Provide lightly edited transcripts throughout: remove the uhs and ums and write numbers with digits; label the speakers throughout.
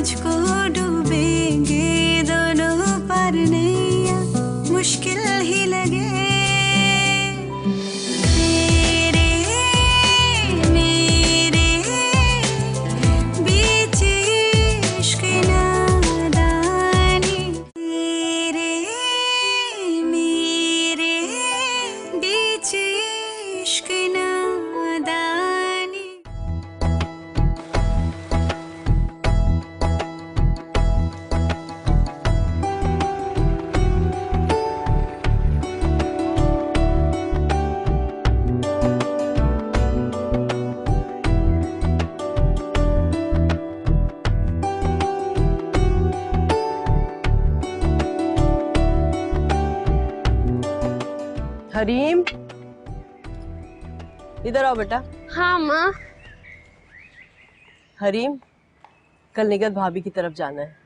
Speaker 1: मुझको डूबेंगे दोनों पार नैया, मुश्किल ही लगे तेरे मेरे बीच इश्क नादानी, तेरे मेरे बीच इश्क नादानी।
Speaker 2: हरीम, इधर आओ बेटा।
Speaker 3: हाँ माँ।
Speaker 2: हरीम, कल निगत भाभी की तरफ जाना है।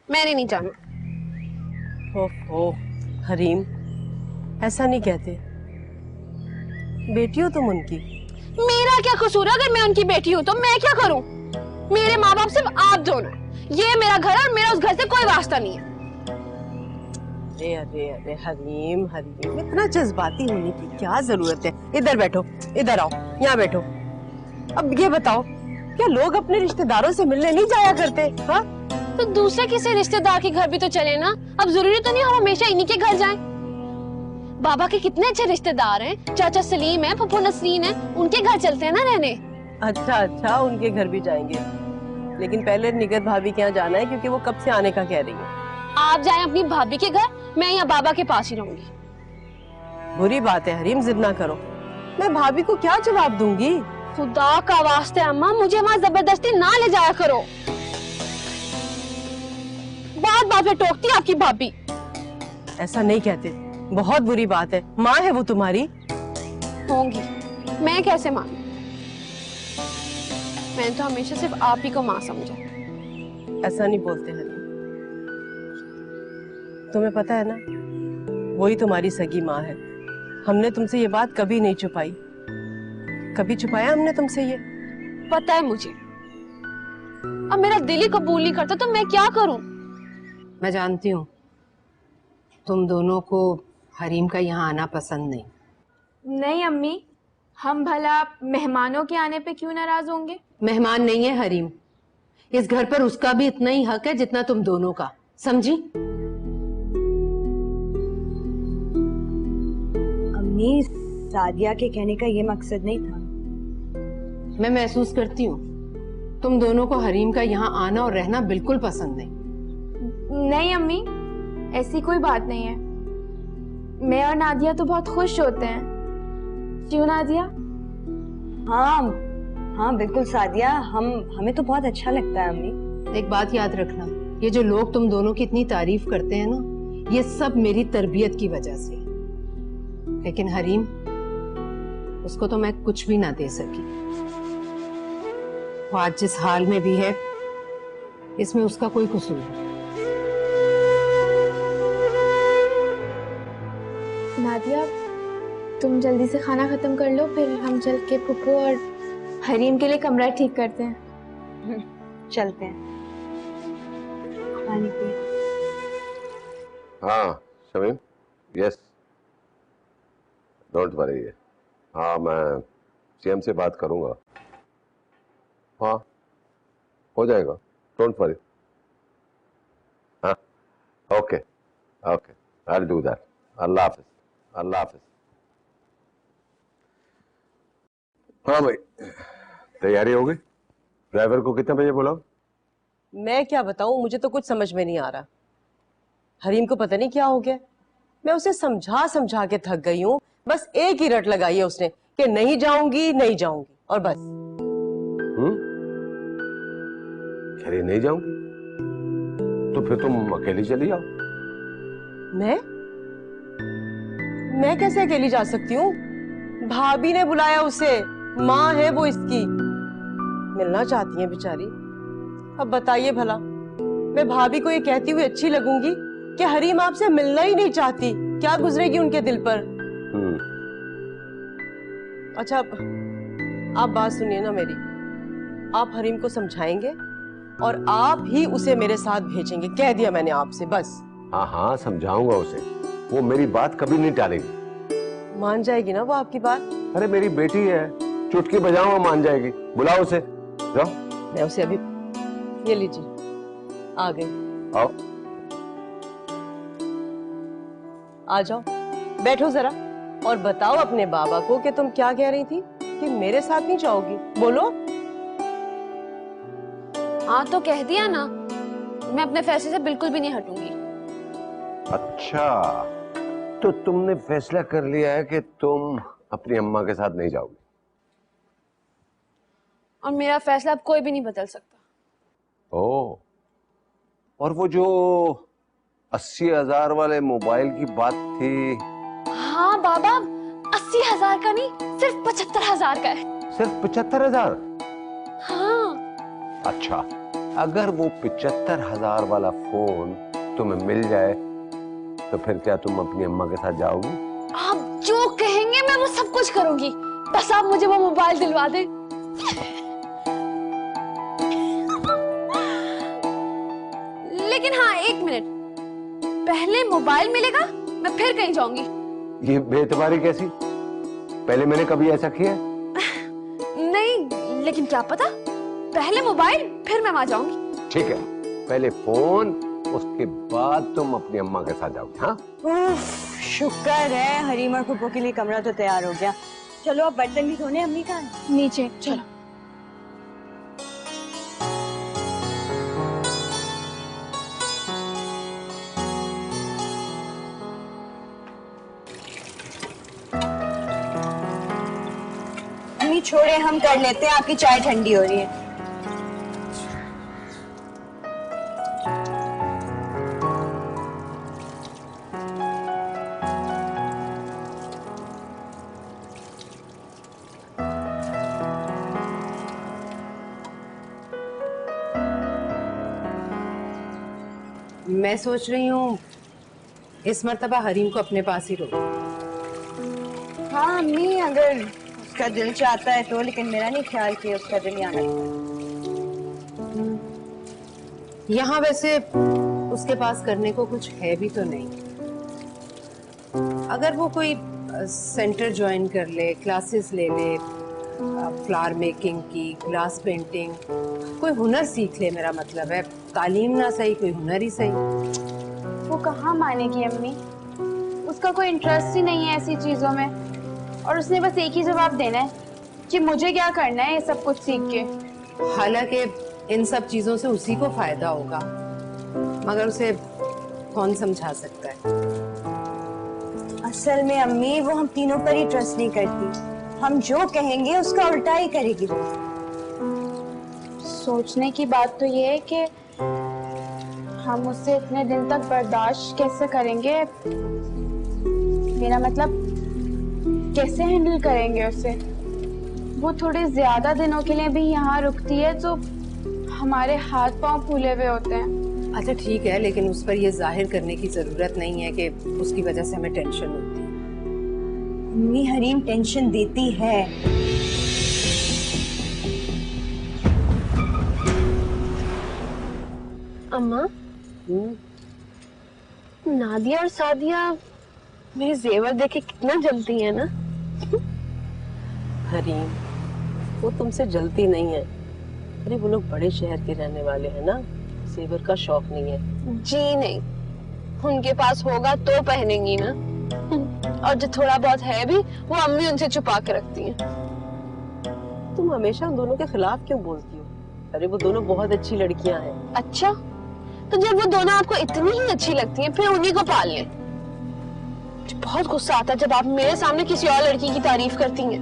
Speaker 3: मैंने नहीं जाना।
Speaker 2: ओहो हरीम, ऐसा नहीं कहते, बेटी हो तुम उनकी।
Speaker 3: मेरा क्या कसूर है? अगर मैं उनकी बेटी हूँ तो मैं क्या करूँ? मेरे माँ बाप सिर्फ आप दोनों। ये मेरा घर है और मेरा उस घर से कोई वास्ता नहीं है।
Speaker 2: अरे अरे अरे हरीम हरीम, इतना जज्बाती होने की क्या जरूरत है? इधर बैठो, इधर आओ, यहाँ बैठो। अब ये बताओ, क्या लोग अपने रिश्तेदारों से मिलने नहीं जाया करते? हाँ,
Speaker 3: तो दूसरे किसी रिश्तेदार के घर भी तो चले ना। अब जरूरी तो नहीं हम हमेशा इन्हीं के घर जाएं। बाबा के कितने अच्छे रिश्तेदार हैं, चाचा सलीम है, फूफू नसरीन है, उनके घर चलते हैं ना रहने।
Speaker 2: अच्छा अच्छा, उनके घर भी जाएंगे, लेकिन पहले निगत भाभी के यहाँ जाना है क्योंकि वो कब से आने का कह रही है।
Speaker 3: आप जाएं अपनी भाभी के घर, मैं यहाँ बाबा के पास ही रहूंगी।
Speaker 2: बुरी बात है हरीम, जिद ना करो। मैं भाभी को क्या जवाब दूंगी?
Speaker 3: खुदा का वास्ते अम्मा, मुझे वहाँ जबरदस्ती ना ले जाया करो। बात बात में टोकती है आपकी भाभी।
Speaker 2: ऐसा नहीं कहते, बहुत बुरी बात है। माँ है वो तुम्हारी।
Speaker 3: होंगी, मैं कैसे मानूं? मैंने तो हमेशा सिर्फ आप ही को माँ समझा।
Speaker 2: ऐसा नहीं बोलते हरीम, तुम्हें पता है ना, वही तुम्हारी सगी माँ है। हमने तुमसे ये बात कभी नहीं छुपाई। कभी छुपाया हमने तुमसे ये?
Speaker 3: पता है मुझे। अब मेरा दिल ही कबूल नहीं करता तो मैं क्या करूं?
Speaker 4: मैं जानती हूँ तुम दोनों को हरीम का यहाँ आना पसंद नहीं।
Speaker 5: नहीं अम्मी, हम भला मेहमानों के आने पे क्यों नाराज होंगे?
Speaker 4: मेहमान नहीं है हरीम, इस घर पर उसका भी इतना ही हक है जितना तुम दोनों का, समझी?
Speaker 6: अम्मी, सादिया के कहने का ये मकसद नहीं था।
Speaker 4: मैं महसूस करती हूँ तुम दोनों को हरीम का यहाँ आना और रहना बिल्कुल पसंद नहीं।
Speaker 5: नहीं अम्मी, ऐसी कोई बात नहीं है। मैं और नादिया तो बहुत खुश होते हैं। क्यों नादिया?
Speaker 6: हाँ हाँ बिल्कुल सादिया, हमें तो बहुत अच्छा लगता है अम्मी।
Speaker 4: एक बात याद रखना, ये जो लोग तुम दोनों की इतनी तारीफ करते हैं ना, ये सब मेरी तरबियत की वजह से। लेकिन हरीम, उसको तो मैं कुछ भी ना दे सकी। वो आज जिस हाल में भी है, इसमें उसका कोई कसूर नहीं।
Speaker 5: नादिया, तुम जल्दी से खाना खत्म कर लो, फिर हम चल के फुप्पू और हरीम के लिए कमरा ठीक करते हैं।
Speaker 6: चलते हैं। पानी पिए।
Speaker 7: हाँ शमीम, यस, डोंट वरी। हाँ, मैं सीएम से बात करूंगा। हाँ, हो जाएगा, डोंट वरी। हाँ, okay okay, I will do that. अल्लाह हाफिज, अल्लाह हाफिज। हाँ भाई, तैयारी हो गई? ड्राइवर को कितने बजे बुलाऊं?
Speaker 2: मैं क्या बताऊं, मुझे तो कुछ समझ में नहीं आ रहा। हरीम को पता नहीं क्या हो गया। मैं उसे समझा समझा के थक गई हूँ। बस एक ही रट लगाई है उसने कि नहीं जाऊंगी नहीं जाऊंगी, और बस।
Speaker 7: अरे नहीं जाऊंगी तो फिर तुम अकेली चली जाओ।
Speaker 2: मैं कैसे अकेली जा सकती हूँ? भाभी ने बुलाया उसे, माँ है वो इसकी, मिलना चाहती है बेचारी। अब बताइए भला, मैं भाभी को ये कहती हुई अच्छी लगूंगी कि हरीम आपसे मिलना ही नहीं चाहती? क्या गुजरेगी उनके दिल पर? अच्छा, आप बात सुनिए ना मेरी। आप हरीम को समझाएंगे और आप ही उसे मेरे साथ भेजेंगे। कह दिया मैंने आपसे, बस।
Speaker 7: हाँ हाँ, समझाऊंगा उसे, वो मेरी बात कभी नहीं टालेगी।
Speaker 2: मान जाएगी ना वो आपकी बात?
Speaker 7: अरे मेरी बेटी है, चुटकी बजाओ वो मान जाएगी। बुलाओ उसे, जाओ।
Speaker 2: मैं उसे अभी, ये लीजिए, आ गई।
Speaker 7: आओ।
Speaker 2: आ जाओ, बैठो जरा और बताओ अपने बाबा को कि तुम क्या कह रही थी कि मेरे साथ नहीं जाओगी। बोलो।
Speaker 3: हाँ तो कह दिया ना, मैं अपने फैसले से बिल्कुल भी नहीं हटूंगी।
Speaker 7: अच्छा, तो तुमने फैसला कर लिया है कि तुम अपनी अम्मा के साथ नहीं जाओगी?
Speaker 3: और मेरा फैसला अब कोई भी नहीं बदल सकता।
Speaker 7: ओ, और वो जो 80,000 वाले मोबाइल की बात थी?
Speaker 3: हाँ बाबा, 80,000 का नहीं, सिर्फ 75,000 का है।
Speaker 7: सिर्फ 75,000?
Speaker 3: हाँ।
Speaker 7: अच्छा, अगर वो 75,000 वाला फोन तुम्हें मिल जाए तो फिर क्या तुम अपनी अम्मा के साथ जाओगी?
Speaker 3: आप जो कहेंगे मैं वो सब कुछ करूंगी, बस आप मुझे वो मोबाइल दिलवा दें। लेकिन हाँ, 1 मिनट, पहले मोबाइल मिलेगा, मैं फिर कहीं जाऊंगी।
Speaker 7: ये बेतबारी कैसी? पहले मैंने कभी ऐसा किया?
Speaker 3: नहीं, लेकिन क्या पता, पहले मोबाइल फिर मैं वहां जाऊंगी।
Speaker 7: ठीक है, पहले फोन, उसके बाद तुम अपनी अम्मा के साथ जाओगे। हाँ?
Speaker 6: उफ, शुक्र है हरीम और फुप्पो के लिए कमरा तो तैयार हो गया। चलो अब बर्तन भी धोने, अम्मी का
Speaker 3: नीचे चलो।
Speaker 6: अम्मी छोड़े, हम कर लेते हैं, आपकी चाय ठंडी हो रही है।
Speaker 4: मैं सोच रही हूँ इस मर्तबा हरीम को अपने पास ही रोक।
Speaker 6: हाँ अम्मी, अगर उसका दिल चाहता है तो, लेकिन मेरा नहीं ख्याल कि उसका दिल यहाँ है।
Speaker 4: यहाँ वैसे उसके पास करने को कुछ है भी तो नहीं। अगर वो कोई सेंटर ज्वाइन कर ले, क्लासेस ले ले, फ्लावर मेकिंग की, ग्लास पेंटिंग, कोई हुनर सीख ले, मेरा मतलब है, तालीम ना सही, कोई हुनर ही सही।
Speaker 5: वो कहाँ मानेगी अम्मी, उसका कोई इंटरेस्ट ही नहीं है ऐसी चीजों में, और उसने बस एक ही जवाब देना है कि मुझे क्या करना है ये सब कुछ सीख के।
Speaker 4: हालांकि इन सब चीजों से उसी को फायदा होगा, मगर उसे कौन समझा सकता है।
Speaker 6: असल में अम्मी, वो हम तीनों पर ही ट्रस्ट नहीं करती। हम जो कहेंगे उसका उल्टा ही करेगी।
Speaker 5: सोचने की बात तो ये है कि हम उससे इतने दिन तक बर्दाश्त कैसे करेंगे, मेरा मतलब कैसे हैंडल करेंगे उसे। वो थोड़े ज्यादा दिनों के लिए भी यहाँ रुकती है तो हमारे हाथ पांव फूले हुए होते हैं।
Speaker 4: अच्छा ठीक है, लेकिन उस पर यह जाहिर करने की जरूरत नहीं है कि उसकी वजह से हमें टेंशन होती है।
Speaker 6: अम्मी, हरीम टेंशन देती है।
Speaker 3: अम्मा, नादिया और सादिया मेरे जेवर देखे कितना जलती है ना।
Speaker 2: हरीम, वो तुमसे जलती नहीं है। अरे वो लोग बड़े शहर के रहने वाले हैं ना, जेवर का शौक नहीं है।
Speaker 3: जी नहीं, उनके पास होगा तो पहनेंगी ना, और जो थोड़ा बहुत है भी वो अम्मी उनसे छुपा के रखती हैं।
Speaker 2: तुम हमेशा उन दोनों के खिलाफ क्यों बोलती हो? अरे वो दोनों बहुत अच्छी लड़कियां हैं।
Speaker 3: अच्छा, तो जब वो दोनों आपको इतनी ही अच्छी लगती हैं, फिर उन्हीं को पाल लें। मुझे बहुत गुस्सा आता है जब आप मेरे सामने किसी और लड़की की तारीफ करती हैं।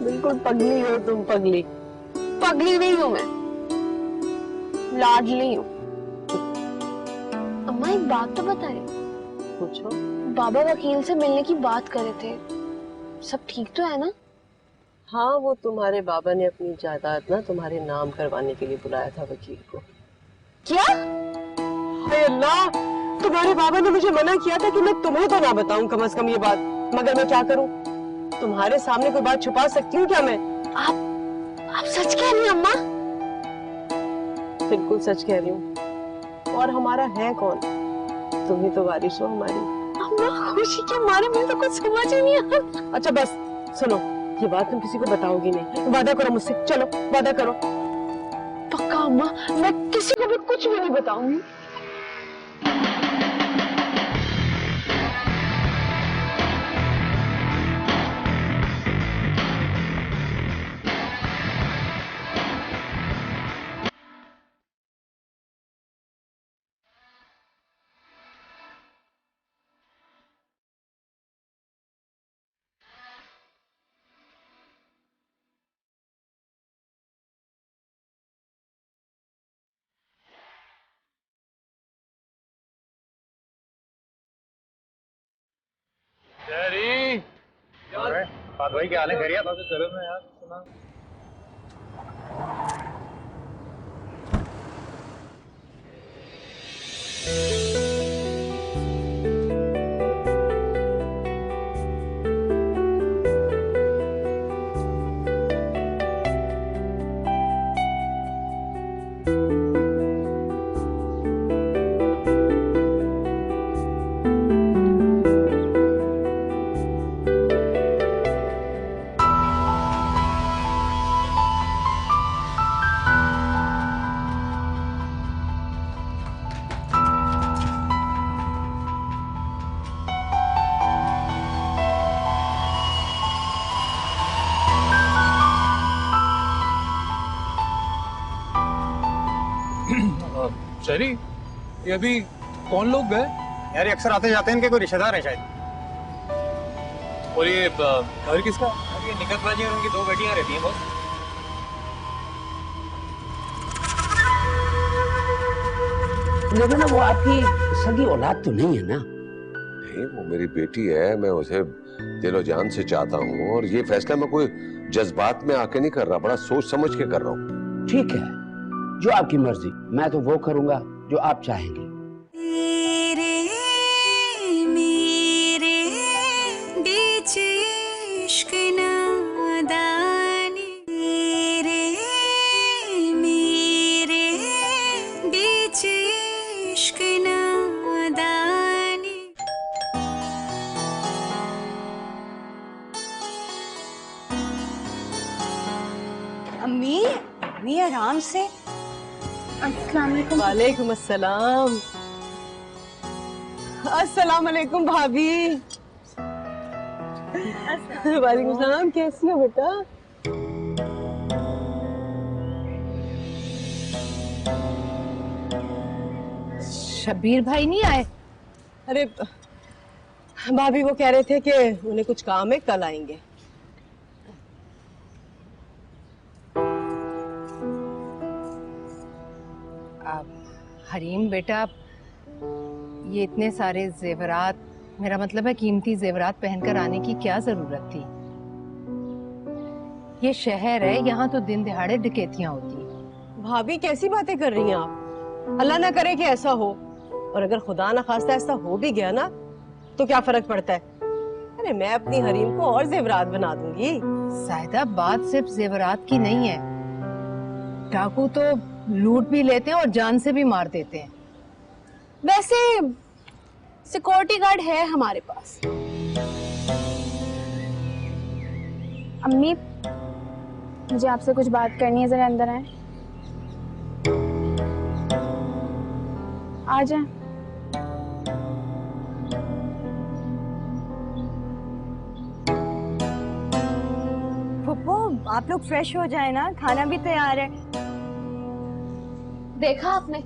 Speaker 2: बिल्कुल पगली हो तुम, पगली।
Speaker 3: पगली नहीं हूँ मैं, लाडली हूँ। अम्मा एक बात तो बताएं,
Speaker 2: पूछो।
Speaker 3: बाबा वकील से मिलने की बात कर रहे थे, सब ठीक तो है ना?
Speaker 2: हाँ, वो तुम्हारे बाबा ने अपनी जायदाद ना तुम्हारे नाम करवाने के लिए बुलाया था वकील को।
Speaker 3: क्या?
Speaker 2: हाय अल्लाह, तुम्हारे बाबा ने मुझे मना किया था कि मैं तुम्हें तो ना बताऊं कम से कम ये बात, मगर मैं क्या करूं? तुम्हारे सामने कोई बात छुपा सकती हूँ क्या मैं?
Speaker 3: आप सच कह रही हैं अम्मा?
Speaker 2: बिल्कुल सच कह रही हूँ। और हमारा है कौन? तुम ही तो वारिस हो हमारी।
Speaker 3: अम्मा खुशी के मारे मुझे तो कुछ समझ ही नहीं आ रहा।
Speaker 2: अच्छा बस सुनो, ये बात तुम किसी को बताओगी नहीं। वादा करो मुझसे, चलो वादा करो।
Speaker 3: पक्का अम्मा, मैं किसी को भी कुछ भी नहीं बताऊंगी।
Speaker 8: बात भाई क्या हाल है? खैरियत? चलो ना यार, सुना।
Speaker 9: शहरी, ये अभी कौन लोग गए?
Speaker 8: यार ये अक्सर आते जाते हैं, इनके कोई रिश्तेदार है शायद।
Speaker 9: और ये घर किसका?
Speaker 8: ये निकत बाजी और उनकी 2 बेटियां रहती हैं बस।
Speaker 10: लेकिन वो आपकी सगी औलाद तो नहीं है ना?
Speaker 7: नहीं, वो मेरी बेटी है, मैं उसे दिलो जान से चाहता हूँ और ये फैसला मैं कोई जज्बात में आके नहीं कर रहा, बड़ा सोच समझ के कर रहा हूँ।
Speaker 10: ठीक है, जो आपकी मर्जी, मैं तो वो करूंगा जो आप चाहेंगे।
Speaker 1: तेरे मेरे बीच इश्क नादानी, तेरे मेरे बीच इश्क नादानी।
Speaker 6: अम्मी, अम्मी आराम से।
Speaker 5: अस्सलाम वालेकुम।
Speaker 2: वालेकुम अस्सलाम। अस्सलाम वालेकुम भाभी। वालेकुम सलाम, कैसी हो बेटा?
Speaker 4: शब्बीर भाई नहीं आए?
Speaker 2: अरे भाभी वो कह रहे थे कि उन्हें कुछ काम है, कल आएंगे।
Speaker 4: हरीम बेटा, ये इतने सारे जेवरात, मेरा मतलब है कीमती जेवरात पहनकर आने की क्या जरूरत थी? ये शहर है, यहाँ तो दिन दिहाड़े डकैतियां होती हैं।
Speaker 2: भाभी कैसी बातें कर रही हैं आप? अल्लाह ना करे कि ऐसा हो, और अगर खुदा ना खास्ता ऐसा हो भी गया ना तो क्या फर्क पड़ता है? अरे मैं अपनी हरीम को और जेवरात बना दूंगी।
Speaker 4: साहिदा, बात सिर्फ जेवरात की नहीं है। डाकू तो लूट भी लेते हैं और जान से भी मार देते हैं।
Speaker 3: वैसे सिक्योरिटी गार्ड है हमारे पास।
Speaker 5: अम्मी, मुझे आपसे कुछ बात करनी है, जरा अंदर आए। आ जाए।
Speaker 6: फुप्पो, आप लोग फ्रेश हो जाए ना, खाना भी तैयार है।
Speaker 3: देखा आपने,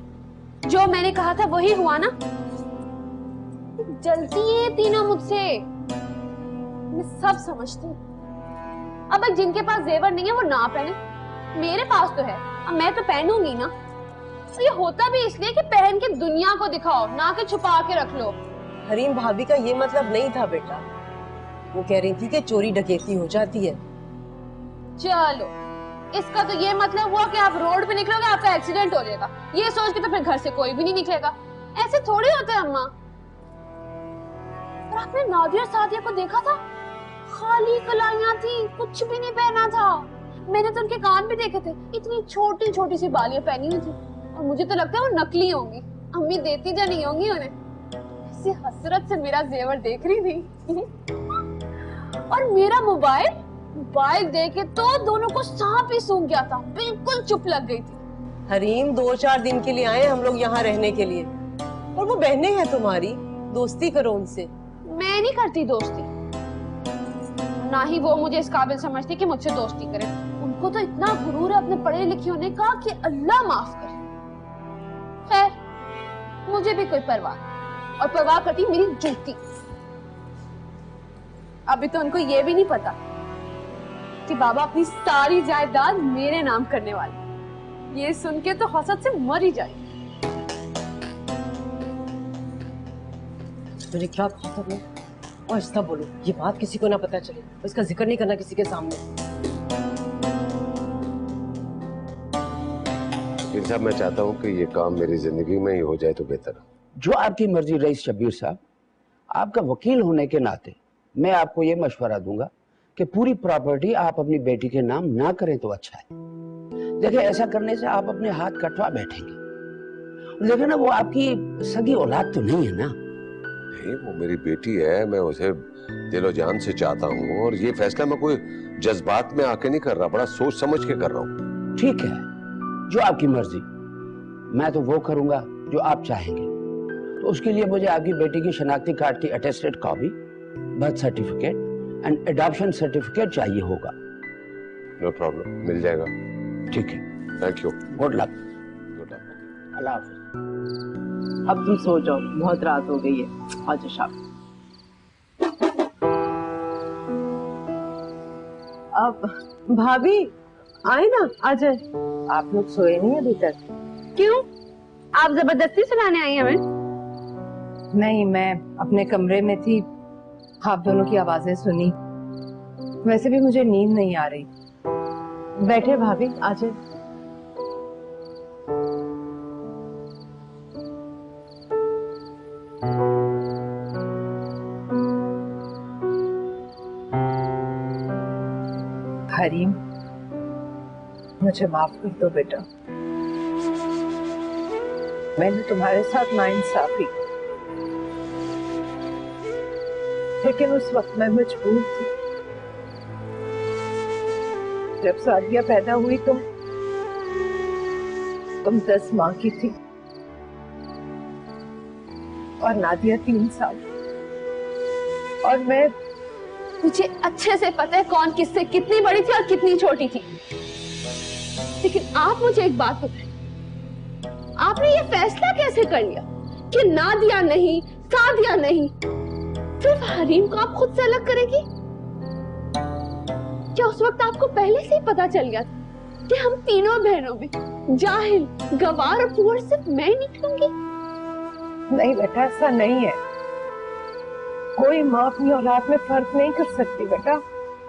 Speaker 3: जो मैंने कहा था वही हुआ ना। जलती है तीनों मुझसे, मैं सब समझती हूँ। अब जिनके पास जेवर नहीं है वो ना पहने, मेरे पास तो है, अब मैं तो पहनूंगी ना। तो ये होता भी इसलिए कि पहन के दुनिया को दिखाओ, ना कि छुपा के रख लो।
Speaker 2: हरीम भाभी का ये मतलब नहीं था बेटा, वो कह रही थी कि चोरी डकैती हो जाती है।
Speaker 3: चलो, इसका तो ये मतलब हुआ कि आप रोड पे निकलोगे आपका एक्सीडेंट हो जाएगा, ये सोच के तो फिर घर से कोई भी नहीं निकलेगा। ऐसे थोड़ी होता है अम्मा। और आपने नादिया और सादिया को देखा था, खाली कलाइयां थी, कुछ भी नहीं पहना था। मैंने तो उनके कान भी देखे थे, इतनी छोटी छोटी सी बालियां पहनी हुई थी और मुझे तो लगता है वो नकली होंगी। अम्मी देती जा नहीं होंगी उन्हें। ऐसी हसरत से मेरा जेवर देख रही थी। और मेरा मोबाइल देखे तो दोनों को सांप ही सूंघ गया था, बिल्कुल चुप लग गई थी।
Speaker 2: हरीम 2-4 दिन के लिए आए हम लोग यहाँ रहने के लिए, और वो बहनें हैं तुम्हारी, दोस्ती करो उनसे।
Speaker 3: मैं नहीं करती दोस्ती, ना ही वो मुझे इस काबिल समझती कि मुझसे दोस्ती करे। उनको तो इतना गुरूर है अपने पढ़े लिखे होने का कि अल्लाह माफ करे। खैर, मुझे भी कोई परवाह नहीं, और परवाह करती मेरी जूती। अभी तो उनको ये भी नहीं पता कि बाबा अपनी सारी जायदाद मेरे नाम करने वाले। ये सुन के तो हसद से मर ही जाए।
Speaker 2: मैंने क्या कहा था? और ऐसा बोलो, ये बात किसी को ना पता चले, इसका जिक्र नहीं करना किसी के सामने।
Speaker 7: वकील साहब, मैं चाहता हूँ कि ये काम मेरी जिंदगी में ही हो जाए तो बेहतर है।
Speaker 10: जो आपकी मर्जी रईस शब्बीर साहब, आपका वकील होने के नाते मैं आपको ये मशवरा दूंगा कि पूरी प्रॉपर्टी आप अपनी बेटी के नाम ना करें तो अच्छा है। देखिए, ऐसा करने से आप अपने हाथ कटवा बैठेंगे। देखिए ना, वो आपकी सगी औलाद तो नहीं है ना।
Speaker 7: नहीं, वो मेरी बेटी है, मैं उसे दिलो जान से चाहता हूँ, और ये फैसला मैं कोई जज्बात में आके नहीं कर रहा, बड़ा सोच समझ के कर रहा हूँ।
Speaker 10: ठीक है, जो आपकी मर्जी। मैं तो वो करूंगा जो आप चाहेंगे। तो उसके लिए मुझे आपकी बेटी की शनाख्ती कार्ड की attested copy, birth certificate and adoption certificate चाहिए होगा।
Speaker 7: नो प्रॉब्लम, मिल जाएगा।
Speaker 10: ठीक है,
Speaker 7: thank you.
Speaker 10: Good luck.
Speaker 7: Good luck.
Speaker 10: अल्लाह हाफिज।
Speaker 2: अब तुम सो जाओ, बहुत रात हो गई है। आज शाम अब भाभी आए ना, आ जाए। आप लोग सोए नहीं अभी तक?
Speaker 3: क्यों? आप जबरदस्ती सुलाने आई हैं हमें?
Speaker 4: नहीं, मैं अपने कमरे में थी, आप दोनों की आवाजें सुनी। वैसे भी मुझे नींद नहीं आ रही।
Speaker 2: बैठे भाभी, आ जाए।
Speaker 4: हरीम, मुझे माफ कर दो बेटा। मैंने तुम्हारे साथ नाइंसाफी, लेकिन उस वक्त मैं मजबूर थी। जब सादिया पैदा हुई तुम 10 माह की थी और नादिया 3 साल। और मैं,
Speaker 3: मुझे अच्छे से पता है कौन किससे कितनी बड़ी थी और कितनी छोटी थी। लेकिन आप मुझे एक बात बताएं, आपने ये फैसला कैसे कर लिया कि नादिया नहीं, सादिया नहीं, सिर्फ हरीम को आप खुद से अलग करेगी? क्या उस वक्त आपको पहले से ही पता चल गया था कि हम तीनों बहनों में जाहिल, गवार और पुअर सिर्फ मैं ही निकलूंगी?
Speaker 4: नहीं बेटा, ऐसा नहीं है। कोई माँ अपनी औलाद में फर्क नहीं कर सकती बेटा।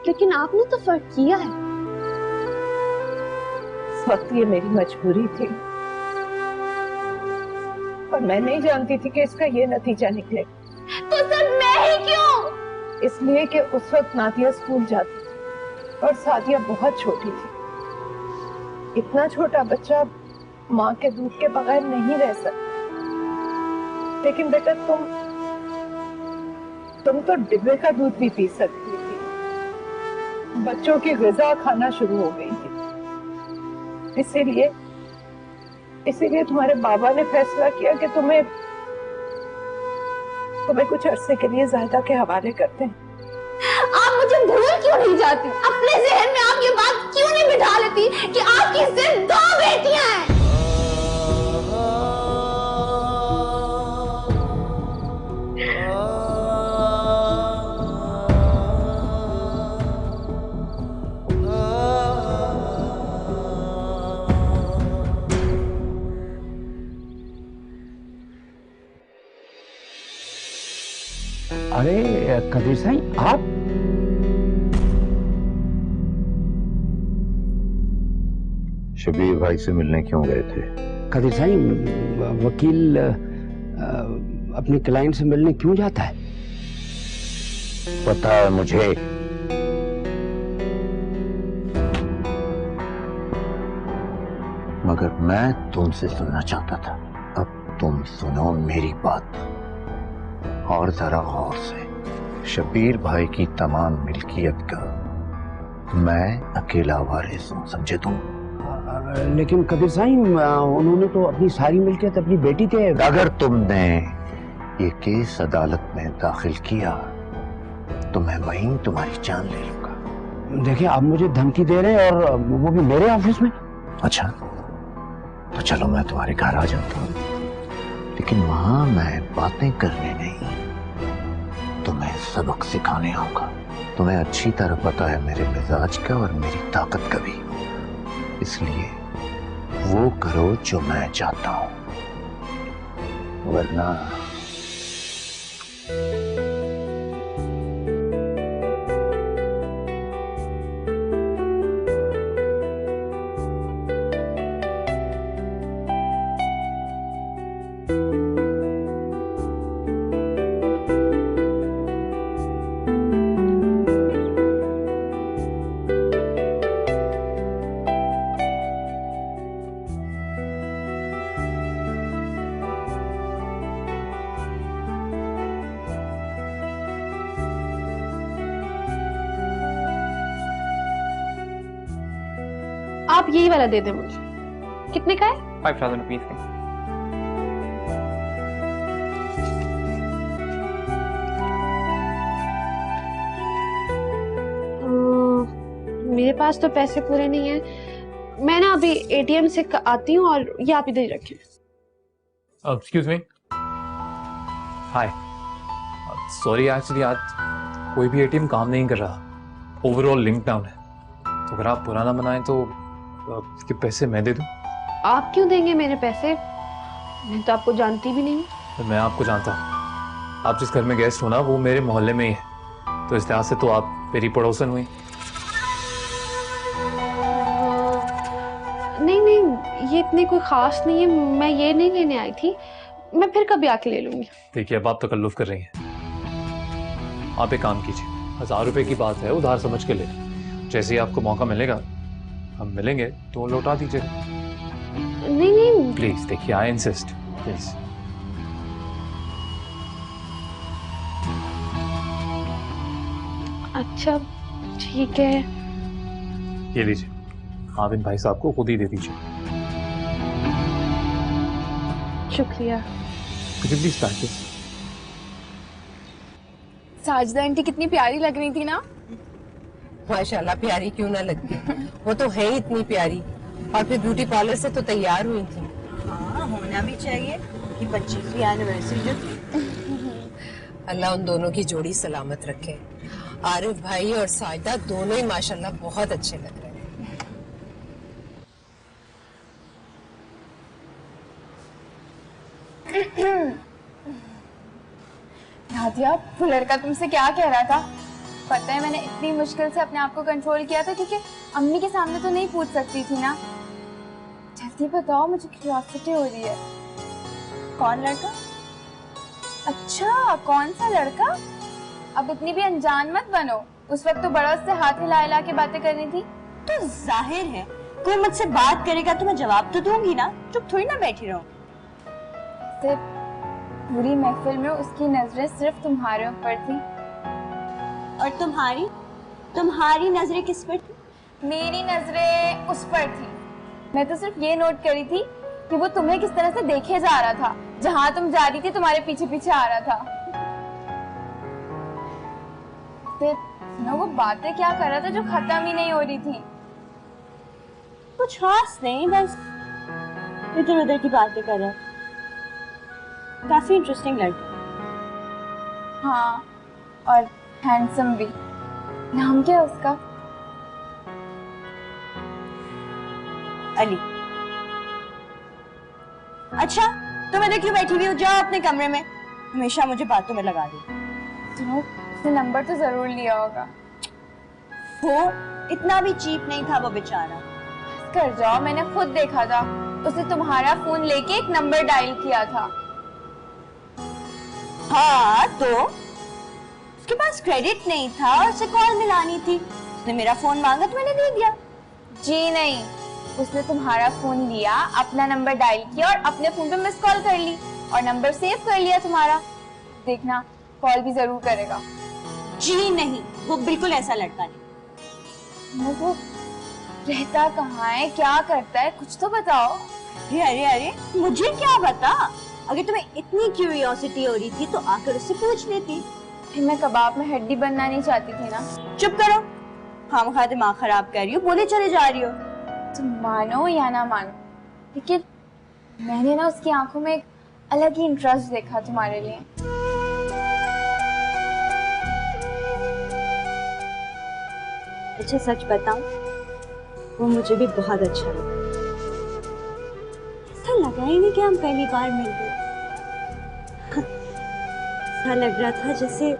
Speaker 3: लेकिन आपने तो फर्क किया है।
Speaker 4: इस वक्त ये मेरी मजबूरी थी और मैं नहीं जानती थी कि इसका ये नतीजा निकले।
Speaker 3: तो सिर्फ मैं ही क्यों?
Speaker 4: इसलिए कि उस वक्त नादिया स्कूल जाती थी और सादिया बहुत छोटी थी। इतना छोटा बच्चा माँ के दूध के बगैर नहीं रह सकता। लेकिन बेटा, तुम तो डिब्बे का दूध भी पी सकती थी, बच्चों की ग़िज़ा खाना शुरू हो गई थी। इसीलिए तुम्हारे बाबा ने फैसला किया कि तुम्हें कुछ अरसे के लिए ज़ाहिदा के हवाले करते हैं।
Speaker 3: आप मुझे भूल क्यों नहीं जाती? अपने ज़हन में आप ये बात क्यों नहीं बिठा लेती कि आपकी सिर्फ 2 बेटियां हैं?
Speaker 10: अरे कदीर साईं, आप?
Speaker 8: शबीर भाई से मिलने क्यों गए थे?
Speaker 10: कदीर साईं, वकील अपने क्लाइंट से मिलने क्यों जाता है?
Speaker 8: पता है मुझे।
Speaker 11: मगर मैं तुमसे सुनना चाहता था। अब तुम सुनो मेरी बात और जरा गौर से। शब्बीर भाई की तमाम मिल्कियत का मैं अकेला वारिस हूं, समझे तुम?
Speaker 10: लेकिन कबीर साईं, उन्होंने तो अपनी सारी मिल्कियत अपनी बेटी के।
Speaker 11: अगर तुमने ये केस अदालत में दाखिल किया तो मैं वहीं तुम्हारी जान ले लूंगा।
Speaker 10: देखिए, आप मुझे धमकी दे रहे हैं, और वो भी मेरे ऑफिस में।
Speaker 11: अच्छा, तो चलो मैं तुम्हारे घर आ जाता हूँ, लेकिन वहां मैं बातें करने नहीं, तुम्हें सबक सिखाने आऊंगा। तुम्हें अच्छी तरह पता है मेरे मिजाज का और मेरी ताकत का भी, इसलिए वो करो जो मैं चाहता हूं, वरना
Speaker 3: आप यही वाला दे दें मुझे। कितने का है?
Speaker 9: 5000 रुपीज का।
Speaker 3: मेरे पास तो पैसे पूरे नहीं है। मैं ना अभी एटीएम से आती हूँ, और ये आप इधर ही रखें।
Speaker 9: Excuse me. Hi, sorry, actually आज कोई भी एटीएम काम नहीं कर रहा, ओवरऑल लिंक डाउन है। तो अगर आप पुराना बनाएं तो इसके पैसे मैं दे दूं?
Speaker 3: आप क्यों देंगे मेरे पैसे? मैं तो आपको जानती भी नहीं।
Speaker 9: तो मैं आपको जानता हूँ। आप जिस घर में गेस्ट हो ना, वो मेरे मोहल्ले में ही है, तो इस लिहाज से तो आप मेरी पड़ोसन हुई।
Speaker 3: नहीं नहीं, ये इतने कोई खास नहीं है। मैं ये नहीं लेने आई थी, मैं फिर कभी आके ले लूंगी।
Speaker 9: देखिए, अब आप तकल्लुफ कर रही हैं। आप एक काम कीजिए, 1000 रुपए की बात है, उधार समझ के ले। जैसे ही आपको मौका मिलेगा हम मिलेंगे तो लौटा दीजिए।
Speaker 3: नहीं नहीं
Speaker 9: प्लीज, देखिए, आई इंसिस्ट, प्लीज।
Speaker 3: अच्छा ठीक है।
Speaker 9: ये लीजिए, आप इन भाई साहब को खुद ही दे दीजिए।
Speaker 3: शुक्रिया।
Speaker 9: कुछ प्लीज पैकेज।
Speaker 5: साजिदा आंटी कितनी प्यारी लग रही थी ना।
Speaker 2: माशाल्लाह, प्यारी क्यों ना लगती, वो तो है ही इतनी प्यारी। और फिर ब्यूटी पार्लर से तो तैयार हुई थी।
Speaker 6: हाँ, होना भी चाहिए कि 25वीं एनिवर्सरी जो थी।
Speaker 2: अल्लाह उन दोनों की जोड़ी सलामत रखे। आरिफ भाई और साजिदा दोनों ही माशाल्लाह बहुत अच्छे लग रहे हैं।
Speaker 5: नादिया, वो लड़का तुमसे क्या कह रहा था? पता है, मैंने इतनी मुश्किल से अपने आप को कंट्रोल किया था, क्योंकि अम्मी के सामने तो नहीं पूछ सकती थी ना। जल्दी बताओ, मुझे क्यूरियोसिटी हो रही है। कौन लड़का? अच्छा, कौन सा लड़का? अब इतनी भी अनजान मत बनो। उस वक्त तो बड़ा उससे हाथ हिला हिला के बातें करनी थी।
Speaker 6: तो जाहिर है कोई मुझसे बात करेगा तो मैं जवाब तो दूंगी ना, चुप थोड़ी ना बैठी रहूं।
Speaker 5: सिर्फ पूरी महफिल में उसकी नजरें सिर्फ तुम्हारे ऊपर थी।
Speaker 6: और तुम्हारी नजरें किस पर थी?
Speaker 5: मेरी नजरें उस पर थी। मैं तो सिर्फ ये नोट करी थी कि वो तुम्हें किस तरह से देखे जा रहा था। जहां तुम जा रही थी तुम्हारे पीछे पीछे आ रहा था। फिर सुनो, वो बातें क्या कर रहा था जो खत्म ही नहीं हो रही थी?
Speaker 6: कुछ खास नहीं, बस इधर उधर की बातें कर रहा था। काफी इंटरेस्टिंग लड़का।
Speaker 5: हाँ, और हैंडसम भी। नाम क्या है उसका?
Speaker 6: अली। अच्छा, तुम इधर क्यों बैठी हुई हो? जाओ अपने कमरे में, हमेशा मुझे बातों में लगा दो।
Speaker 5: सुनो, उसने नंबर तो जरूर लिया होगा।
Speaker 6: वो इतना भी चीप नहीं था वो बेचारा।
Speaker 5: कर जाओ, मैंने खुद देखा था। उसने तुम्हारा फोन लेके एक नंबर डायल किया था।
Speaker 6: हाँ, तो उसके पास क्रेडिट नहीं था, उसे कॉल मिलानी थी। उसने मेरा फोन मांगा तो मैंने दे दिया।
Speaker 5: जी नहीं, उसने तुम्हारा फोन लिया, अपना नंबर डायल किया और अपने फोन पे मिस कॉल कर ली और नंबर सेव कर लिया तुम्हारा। देखना कॉल भी जरूर करेगा।
Speaker 6: जी नहीं, वो बिल्कुल ऐसा लड़का नहीं।
Speaker 5: वो रहता कहाँ है, क्या करता है, कुछ तो बताओ।
Speaker 6: अरे मुझे क्या पता। अगर तुम्हें इतनी क्यूरियोसिटी हो रही थी तो आकर उससे पूछ लेती।
Speaker 5: फिर मैं कबाब में हड्डी बनना नहीं चाहती थी ना।
Speaker 6: चुप करो, खामखा दिमाग खराब कर रही हो, बोले चले जा रही हो।
Speaker 5: तुम मानो या ना मानो, लेकिन मैंने ना उसकी आंखों में एक अलग ही इंटरेस्ट देखा तुम्हारे लिए।
Speaker 6: अच्छा सच बताऊं, वो मुझे भी बहुत अच्छा लगा। ऐसा लगा ही नहीं कि हम पहली बार मिल गए। ऐसा लग रहा था जैसे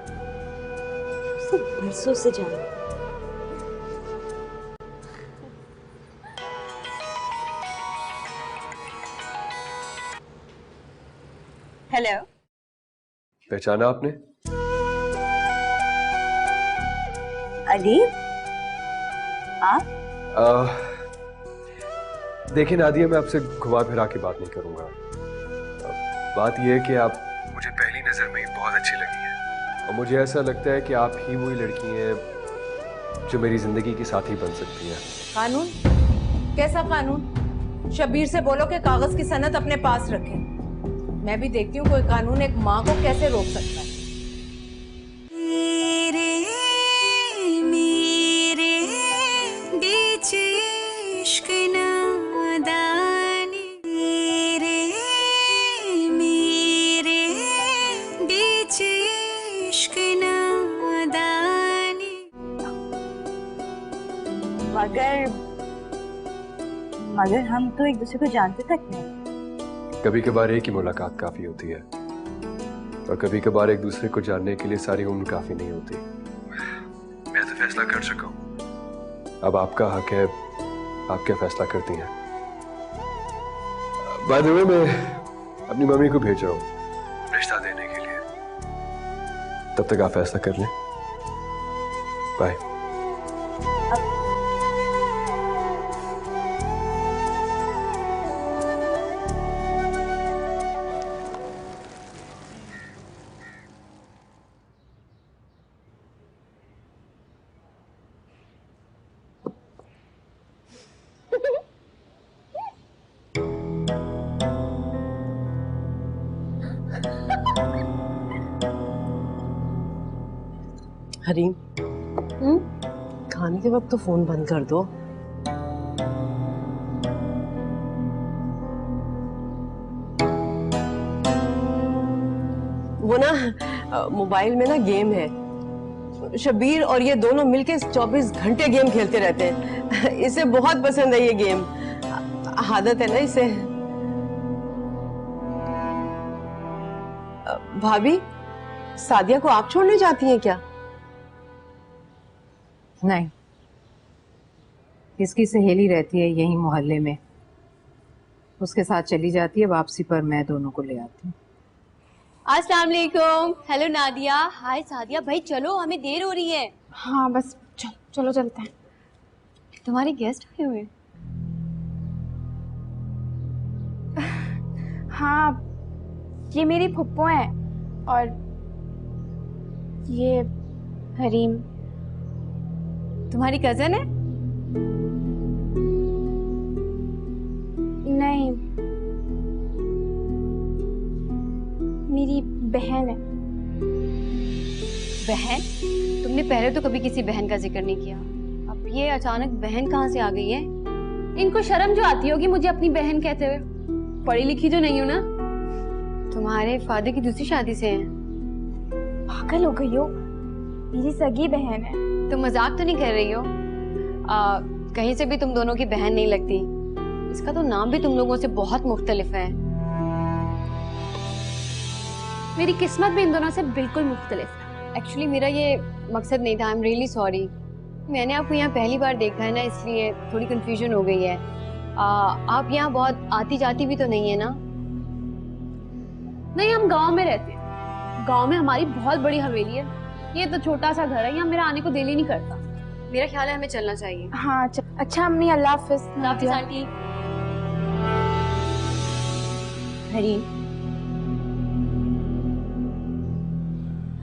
Speaker 6: उसे बरसों से जाना। हेलो,
Speaker 7: पहचाना आपने?
Speaker 6: अदीब, आप?
Speaker 7: देखिए नादिया, मैं आपसे घुमा फिरा के बात नहीं करूंगा। बात यह है कि आप मुझे पहली नजर में ही बहुत अच्छी लगी है और मुझे ऐसा लगता है कि आप ही वही लड़की हैं जो मेरी जिंदगी की साथी बन सकती है।
Speaker 2: कानून? कैसा कानून? शबीर से बोलो कि कागज की सनद अपने पास रखे। मैं भी देखती हूँ कोई कानून एक माँ को कैसे रोक सकता है।
Speaker 1: तेरे मेरे बीच इश्क नादानी, तेरे मेरे बीच इश्क नादानी।
Speaker 6: मगर हम तो एक दूसरे को जानते तक नहीं।
Speaker 7: कभी कभार एक ही मुलाकात काफी होती है और कभी कभार एक दूसरे को जानने के लिए सारी उम्र काफी नहीं होती। मैं तो फैसला कर चुका हूँ, अब आपका हक है, आप क्या फैसला करती हैं। बाय द वे, मैं अपनी मम्मी को भेज रहा हूँ रिश्ता देने के लिए, तब तक आप फैसला कर लें। बाय।
Speaker 2: हरीम, खाने के वक्त तो फोन बंद कर दो। वो ना मोबाइल में ना गेम है, शबीर और ये दोनों मिलके 24 घंटे गेम खेलते रहते हैं। इसे बहुत पसंद है ये गेम, आदत है ना इसे। भाभी, सादिया को आप छोड़ने जाती हैं क्या?
Speaker 12: नहीं, इसकी सहेली रहती है यहीं मोहल्ले में, उसके साथ चली जाती है। वापसी पर मैं दोनों को ले आती हूँ।
Speaker 3: अस्सलाम वालेकुम। हेलो नादिया। हाय सादिया। भाई चलो, हमें देर हो रही है।
Speaker 5: हाँ बस चलो चलते हैं।
Speaker 3: तुम्हारे गेस्ट आए हुए?
Speaker 5: हाँ, ये मेरी फुप्पो हैं और ये हरीम।
Speaker 3: तुम्हारी कजन है?
Speaker 5: नहीं, मेरी बहन है।
Speaker 3: बहन? तुमने पहले तो कभी किसी बहन का जिक्र नहीं किया, अब ये अचानक बहन कहाँ से आ गई है? इनको शर्म जो आती होगी मुझे अपनी बहन कहते हुए। पढ़ी लिखी जो नहीं हो ना। तुम्हारे फादर की दूसरी शादी से हैं।
Speaker 5: पागल हो गई हो, मेरी सगी बहन है।
Speaker 3: तुम मजाक तो नहीं कर रही हो? कहीं से भी तुम दोनों की बहन नहीं लगती। इसका तो नाम भी तुम लोगों से बहुत मुख्तलिफ है। मेरी किस्मत भी इन दोनों से बिल्कुल मुख्तलिफ है। एक्चुअली मेरा ये मकसद नहीं था। I am really sorry. मैंने आपको यहाँ पहली बार देखा है ना, इसलिए थोड़ी कंफ्यूजन हो गई है। आप यहाँ बहुत आती जाती भी तो नहीं है ना? नहीं, हम गांव में रहते हैं। गांव में हमारी बहुत बड़ी हवेली है, ये तो छोटा सा घर है, यहाँ मेरा आने को दिल ही नहीं करता। मेरा ख्याल है हमें चलना चाहिए।
Speaker 5: हाँ अच्छा अम्मी, अल्लाह हाफिज।
Speaker 3: हाफिज आंटी।
Speaker 6: हरीम,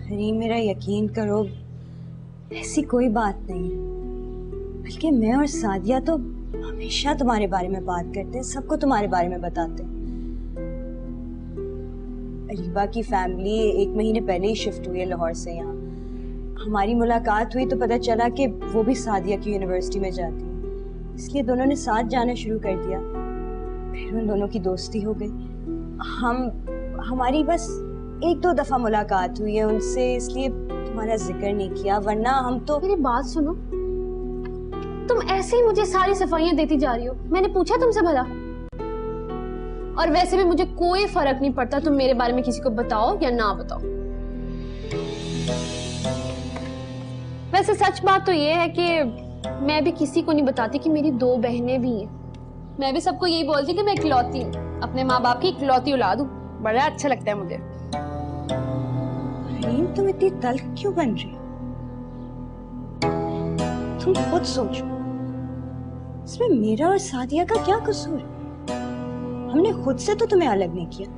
Speaker 6: हरीम मेरा यकीन करो, ऐसी कोई बात नहीं है। बल्कि मैं और सादिया तो हमेशा तुम्हारे बारे में बात करते हैं, सबको तुम्हारे बारे में बताते हैं। अरीबा की फैमिली 1 महीने पहले ही शिफ्ट हुई है लाहौर से यहाँ। हमारी मुलाकात हुई तो पता चला कि वो भी सादिया की यूनिवर्सिटी में जाती है, इसलिए दोनों ने साथ जाना शुरू कर दिया। फिर उन दोनों की दोस्ती हो गई। हमारी बस 1-2 दफा मुलाकात हुई है उनसे, इसलिए तुम्हारा जिक्र नहीं किया, वरना हम तो।
Speaker 3: मेरी बात सुनो, तुम ऐसे ही मुझे सारी सफाइयां देती जा रही हो। मैंने पूछा तुमसे भला? और वैसे भी मुझे कोई फर्क नहीं पड़ता तुम मेरे बारे में किसी को बताओ या ना बताओ। वैसे सच बात तो ये है कि मैं भी किसी को नहीं बताती कि मेरी 2 बहनें भी हैं। मैं भी सबको यही बोलती कि मैं इकलौती हूँ, अपने माँ बाप की इकलौती औलाद हूँ। बड़ा अच्छा लगता है मुझे।
Speaker 6: हरीम, तुम इतनी तल्ख क्यों बन रही हो? तुम खुद सोचो, इसमें मेरा और सादिया का क्या कसूर है? हमने खुद से तो तुम्हें अलग नहीं किया।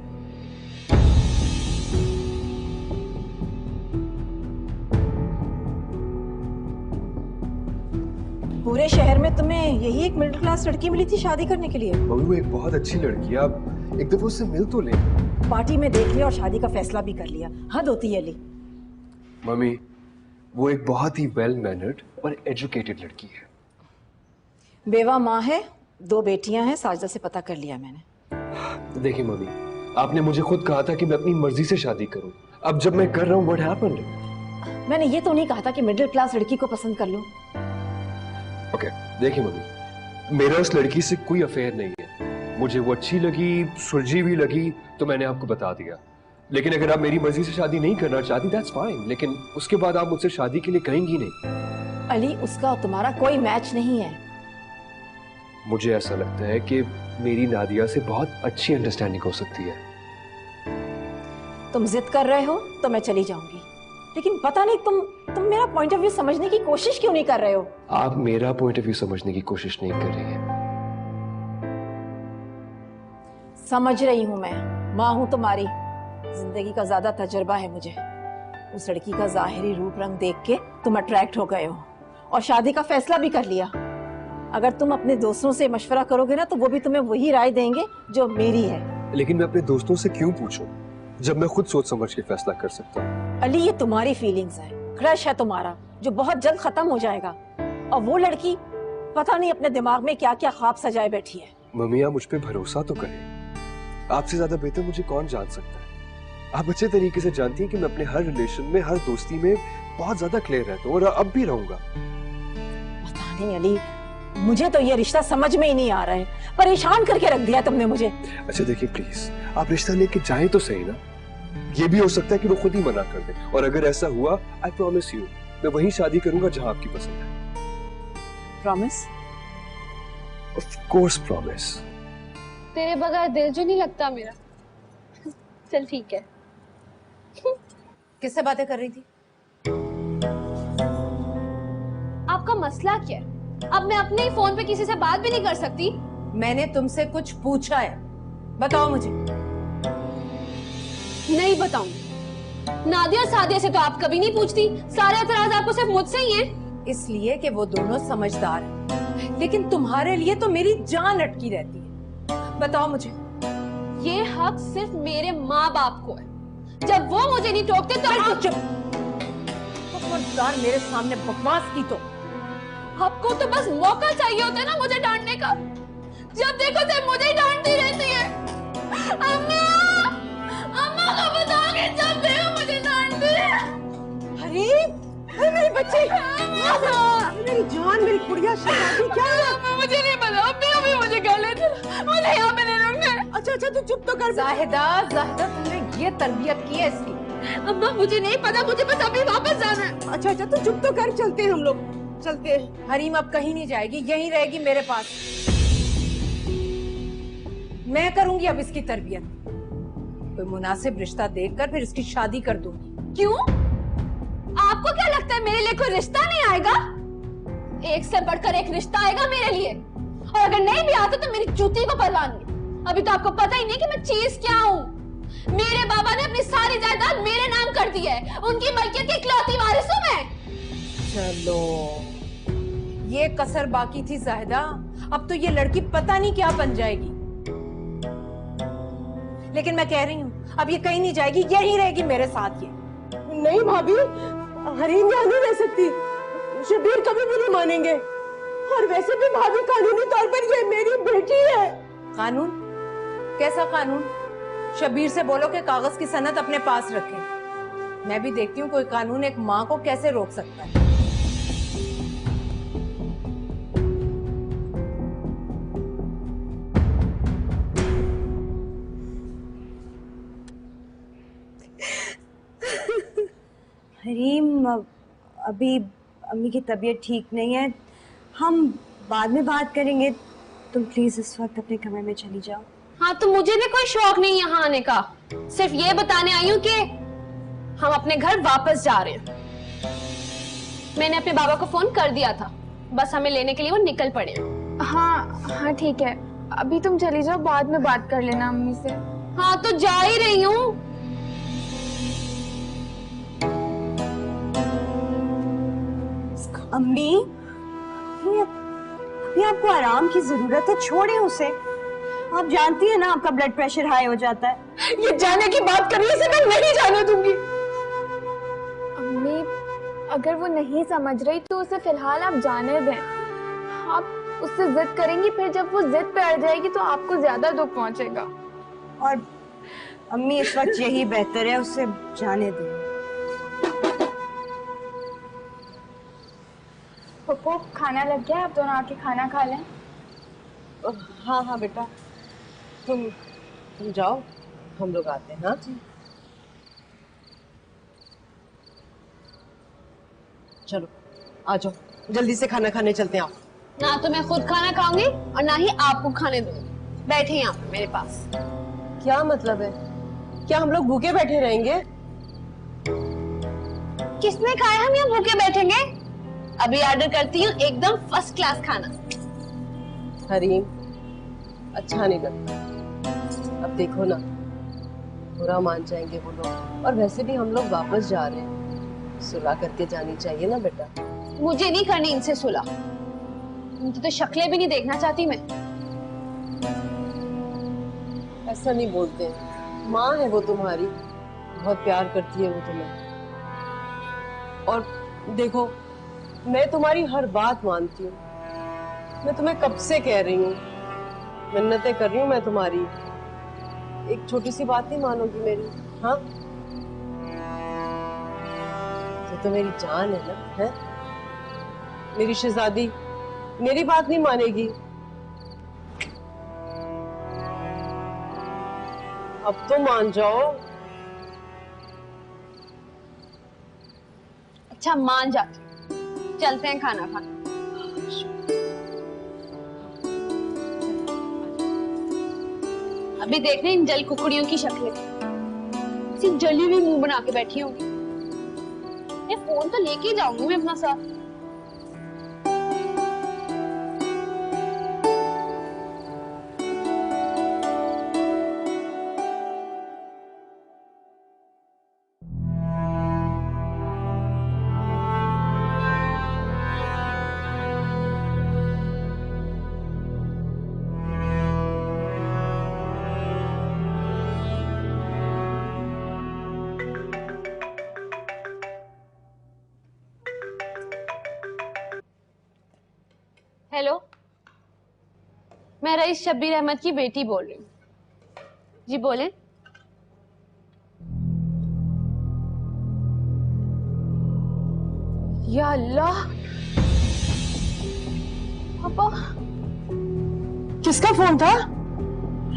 Speaker 13: पूरे शहर में तुम्हें यही एक मिडिल क्लास लड़की मिली थी शादी करने के लिए?
Speaker 14: मम्मी वो एक बहुत अच्छी लड़की है, आप एक दफा उससे मिल तो लें।
Speaker 13: पार्टी में देख लिया और शादी का फैसला भी कर लिया, हद होती है अली।
Speaker 14: मम्मी वो एक बहुत ही वेल मैनर्ड और एजुकेटेड लड़की है।
Speaker 13: बेवा माँ है, 2 बेटियां हैं, साजिदा से पता कर लिया मैंने।
Speaker 14: देखिए मम्मी, आपने मुझे खुद कहा था कि मैं अपनी मर्जी से शादी करूं। अब जब मैं कर रहा हूं, व्हाट हैपेंड?
Speaker 13: मैंने ये तो नहीं कहा था कि मिडिल क्लास लड़की को पसंद कर लो।
Speaker 14: ओके, देखिए मम्मी, मेरा उस लड़की से कोई अफेयर नहीं है। मुझे वो अच्छी लगी, सुलझी भी लगी, तो मैंने आपको बता दिया। लेकिन अगर आप मेरी मर्जी से शादी नहीं करना चाहती, दैट्स फाइन, लेकिन उसके बाद आप मुझसे शादी के लिए कहेंगी नहीं।
Speaker 13: अली, उसका और तुम्हारा कोई मैच नहीं है।
Speaker 14: मुझे ऐसा लगता है कि मेरी नादिया से बहुत अच्छी अंडरस्टैंडिंग हो सकती है।
Speaker 13: तुम जिद कर रहे हो तो मैं चली जाऊंगी, लेकिन पता नहीं तुम मेरा पॉइंट ऑफ व्यू समझने की कोशिश क्यों नहीं कर रहे हो?
Speaker 14: आप मेरा पॉइंट ऑफ व्यू समझने की कोशिश नहीं कर रही हैं।
Speaker 13: समझ रही हूं, मैं माँ हूं तुम्हारी, जिंदगी का ज्यादा तजुर्बा है मुझे। उस लड़की का जाहिरी रूप रंग देख के तुम अट्रैक्ट हो गए हो और शादी का फैसला भी कर लिया। अगर तुम अपने दोस्तों से मशवरा करोगे ना, तो वो भी तुम्हें वही राय देंगे जो मेरी है।
Speaker 14: लेकिन मैं अपने दोस्तों से क्यों पूछूं, जब मैं खुद सोच समझ के फैसला कर सकता हूँ?
Speaker 13: अली, ये तुम्हारी फीलिंग्स है, क्रश है तुम्हारा, जो बहुत जल्द खत्म हो जाएगा। और वो लड़की पता नहीं अपने दिमाग में क्या क्या ख्वाब सजाए बैठी है।
Speaker 14: मम्मी, आप मुझ पे भरोसा तो करें। आपसे ज्यादा बेहतर मुझे कौन जान सकता है? आप अच्छे तरीके से जानती हैं कि मैं अपने हर रिलेशन में, हर दोस्ती में बहुत ज्यादा क्लियर रहता हूँ और अब भी रहूंगा।
Speaker 13: पता नहीं अली, मुझे तो ये रिश्ता समझ में ही नहीं आ रहा है। परेशान करके रख दिया तुमने मुझे।
Speaker 14: अच्छा देखिए प्लीज, आप रिश्ता लेके जाएं तो सही ना। ये भी हो सकता है कि वो खुद ही मना कर दे, और अगर ऐसा हुआ, आई प्रॉमिस यू, मैं वही शादी करूंगा जहां आपकी पसंद है।
Speaker 13: प्रॉमिस?
Speaker 14: Of course promise.
Speaker 3: तेरे बगैर दिल जो नहीं लगता मेरा। चल ठीक है।
Speaker 13: किससे बातें कर रही थी?
Speaker 3: आपका मसला क्या है? अब मैं अपने ही फोन पे किसी से बात भी नहीं कर सकती?
Speaker 13: मैंने तुमसे कुछ पूछा है, बताओ मुझे।
Speaker 3: नहीं बताऊंगी। नादिया और सादिया से तो आप कभी नहीं पूछती, सारे एतराज आपको सिर्फ मुझसे ही हैं।
Speaker 13: इसलिए कि वो दोनों समझदार हैं, लेकिन तुम्हारे लिए तो मेरी जान अटकी रहती है। बताओ मुझे।
Speaker 3: ये हक सिर्फ मेरे माँ बाप को है। जब वो मुझे नहीं टोकते तो आप
Speaker 13: चुप। खबरदार मेरे सामने बकवास की तो।
Speaker 3: आपको तो बस मौका चाहिए होता है ना मुझे डांटने का। जब देखो सिर्फ मुझे ही डांटती रहती है। अम्मा, अम्मा को बताओगे, जब देखो मुझे डांटती है।
Speaker 13: अरे मेरी बच्ची, मेरी जान, मेरी कुड़िया, शहजादी, क्या
Speaker 3: अम्मा मुझे नहीं पता, अम्मी मुझे कर लेते, मुझे यहाँ पे नहीं रखना।
Speaker 13: अच्छा तू चुप तो कर। जाहिदा तुमने ये तरबियत की है इसकी?
Speaker 3: अम्मा मुझे नहीं पता, मुझे बस अभी वापस जाना है।
Speaker 13: अच्छा तू चुप तो कर, चलते हैं हम लोग, चलते हैं। हरीम अब कहीं नहीं जाएगी, यहीं रहेगी मेरे पास। मैं करूंगी अब इसकी तरबियत। कोई मुनासिब रिश्ता देखकर फिर इसकी शादी कर दूंगी।
Speaker 3: क्यों? आपको क्या लगता है मेरे लिए कोई रिश्ता नहीं आएगा? एक से बढ़कर एक रिश्ता आएगा मेरे लिए, और अगर नहीं भी आता तो मेरी जूती को परवाह नहीं। अभी तो आपको पता ही नहीं कि मैं चीज क्या हूँ। मेरे बाबा ने अपनी सारी जायदाद मेरे नाम कर दी है, उनकी मलकियत की इकलौती वारिस हूं मैं।
Speaker 13: चलो, ये कसर बाकी थी जाहिदा, अब तो ये लड़की पता नहीं क्या बन जाएगी। लेकिन मैं कह रही हूँ अब ये कहीं नहीं जाएगी, यहीं रहेगी मेरे साथ। ये
Speaker 2: नहीं भाभी, हरीम यहाँ नहीं रह सकती, शबीर कभी भी नहीं मानेंगे। और वैसे भी भाभी कानूनी तौर पर ये मेरी बेटी है।
Speaker 13: कानून? कैसा कानून? शबीर से बोलो कि कागज की सनद अपने पास रखे। मैं भी देखती हूँ कोई कानून एक माँ को कैसे रोक सकता है।
Speaker 6: हरीम, अभी अम्मी की तबीयत ठीक नहीं है, हम बाद में बात करेंगे। तुम प्लीज इस वक्त अपने कमरे में चली जाओ।
Speaker 3: हाँ, तो मुझे भी कोई शौक नहीं यहाँ आने का, सिर्फ ये बताने आई हूँ कि हम अपने घर वापस जा रहे हैं। मैंने अपने बाबा को फोन कर दिया था, बस हमें लेने के लिए वो निकल पड़े हैं।
Speaker 5: हाँ हाँ ठीक है, अभी तुम चली जाओ, बाद में बात कर लेना अम्मी से।
Speaker 3: हाँ तो जा ही रही हूँ।
Speaker 6: अम्मी, अभी आपको आराम की जरूरत है, छोड़े उसे। आप जानती है ना आपका ब्लड प्रेशर हाई हो जाता है।
Speaker 13: ये जाने की बात कर रही है, इसे मैं नहीं जाने दूंगी।
Speaker 5: अम्मी, अगर वो नहीं समझ रही तो उसे फिलहाल आप जाने दें। आप उससे जिद करेंगी, फिर जब वो जिद पे अड़ जाएगी तो आपको ज्यादा दुख पहुंचेगा।
Speaker 6: और अम्मी, इस वक्त यही बेहतर है, उसे जाने दें।
Speaker 5: पप्पू, खाना लग गया, आप दोनों आके खाना खा लें।
Speaker 2: हाँ हाँ बेटा, तुम जाओ, हम लोग आते हैं। हाँ चलो आ जाओ, जल्दी से खाना खाने चलते हैं। आप
Speaker 3: ना तो मैं खुद खाना खाऊंगी और ना ही आपको खाने दूंगी। बैठे यहाँ पे मेरे पास।
Speaker 2: क्या मतलब है? क्या हम लोग भूखे बैठे रहेंगे?
Speaker 3: किसने कहा हम यहाँ भूखे बैठेंगे? अभी ऑर्डर करती हूँ एकदम फर्स्ट क्लास खाना।
Speaker 2: हरीम, अच्छा नहीं लगता। अब देखो ना, बुरा मान जाएंगे वो लोग, और वैसे भी हम लोग वापस जा रहे हैं, सुलह करके जानी चाहिए ना बेटा।
Speaker 3: मुझे नहीं करनी इनसे सुलह, उनकी तो शक्लें भी नहीं देखना चाहती मैं।
Speaker 2: ऐसा नहीं बोलते हैं, माँ है वो तुम्हारी, बहुत प्यार करती है वो तुम्हें। और देखो, मैं तुम्हारी हर बात मानती हूँ, मैं तुम्हें कब से कह रही हूँ, मिन्नतें कर रही हूँ मैं तुम्हारी। एक छोटी सी बात नहीं मानोगी मेरी? हाँ, तो मेरी जान है ना, है मेरी शहजादी, मेरी बात नहीं मानेगी? अब तो मान जाओ।
Speaker 3: अच्छा मान जाती, चलते हैं खाना खाने। अभी देख रहे इन जल कुकड़ियों की शक्लें, सिर्फ जली हुई मुंह बना के बैठी होंगी। ये फोन तो लेके जाऊंगी मैं अपना साथ। हेलो, मैं रईस शब्बीर अहमद की बेटी बोल रही हूँ। जी बोले। या अल्लाह, पापा
Speaker 2: किसका फोन था?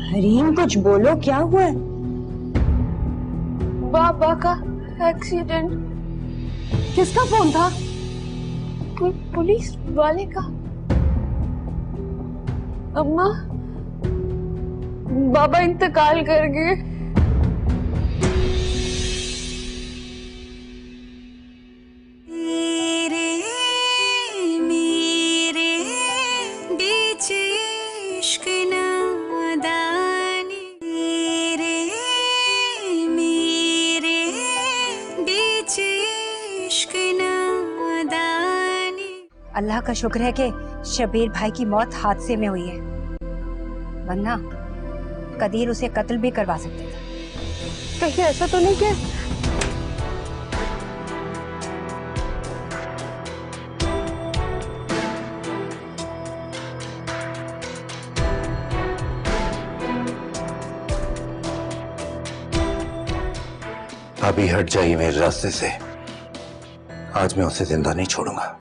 Speaker 6: हरीम, कुछ बोलो, क्या हुआ है?
Speaker 5: बाबा का एक्सीडेंट।
Speaker 2: किसका फोन था?
Speaker 5: कोई पुलिस वाले का। अम्मा, बाबा इंतकाल कर गए।
Speaker 1: तेरे मेरे
Speaker 15: अल्लाह का शुक्र है कि शबीर भाई की मौत हादसे में हुई है, वरना कदीर उसे कत्ल भी करवा सकते थे।
Speaker 2: कहीं ऐसा तो नहीं कि
Speaker 11: अभी हट जाइए मेरे रास्ते से। आज मैं उसे जिंदा नहीं छोड़ूंगा।